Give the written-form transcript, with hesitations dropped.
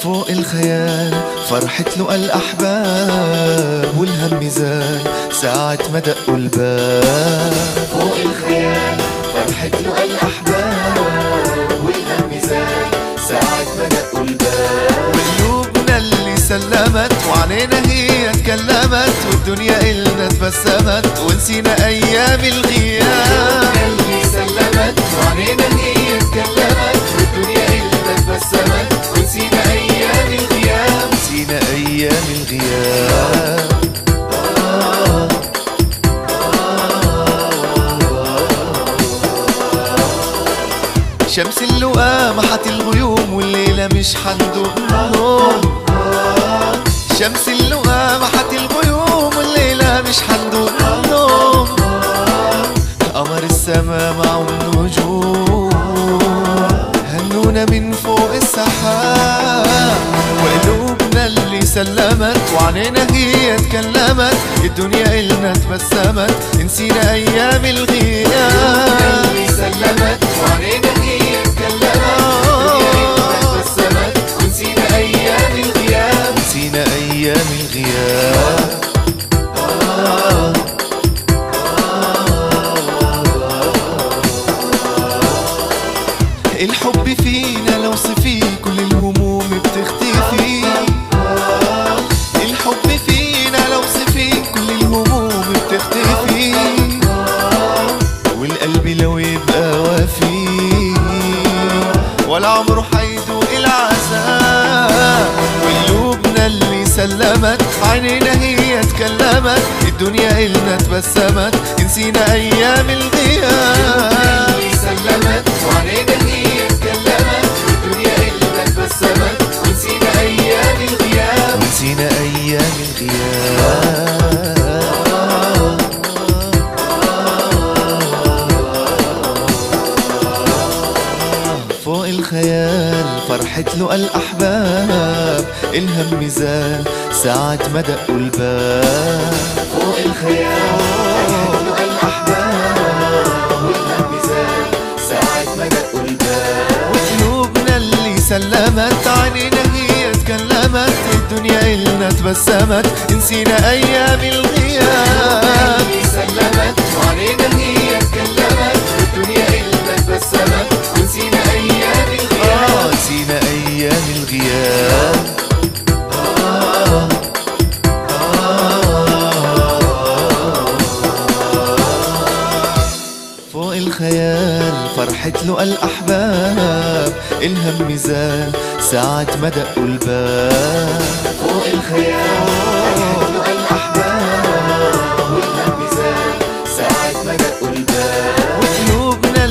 فوق الخيال فرحت له الأحباب، والهم زال ساعة ما دقوا الباب. فوق الخيال فرحت له الأحباب، والهم زال ساعة ما دقوا الباب. وقلوبنا اللي سلمت وعلينا هي اتكلمت، والدنيا إلنا تبسمت ونسينا أيام الغياب. اللي سلمت وعلينا هي اتكلمت، والدنيا إلنا تبسمت ونسينا أيام الغياب. نسينا أيام الغياب. شمس اللقا محت الغيوم، والليلة مش حندوق نوم. شمس اللقا محت الغيوم، والليلة مش حندوق نوم. قمر السما مع النجوم هنونا من فوق السحاب. وقلوبنا اللي سلمت وعنينا هي اتكلمت، الدنيا إلنا تبسمت نسينا أيام الغياب. اللي سلمت وعنينا هي اتكلمت، الدنيا إلنا تبسمت ونسينا أيام الغياب. نسينا أيام الغياب. الحب فينا لو صفي كل الهموم بتختفي. الحب فينا لو صفي كل الهموم بتختفي، والقلب لو يبقى وفي ولا عمره حيدوق العذاب. وقلوبنا اللي سلمت عينينا هي اتكلمت، الدنيا إلنا تبسمت نسينا أيام الغياب. اللي سلمت وعينينا هي اتكلمت، الدنيا إلنا تبسمت ونسينا أيام الغياب. نسينا أيام الغياب. فوق الخيال فرحت له الأحباب، الهم زال ساعة ما دقوا الباب. فوق الخيال فرحت له الأحباب، والهم زال ساعة ما دقوا الباب. وقلوبنا اللي سلمت عينينا هي اتكلمت، الدنيا إلنا تبسمت نسينا أيام الغياب. اللي سلمت وعينينا هي اتكلمت، الدنيا إلنا تبسمت ونسينا أيام الغياب. نسينا أيام الغياب. فوق الخيال فرحت له الأحباب، الهم زال ساعة ما دقوا الباب. فوق الخيال فرحت له الأحباب.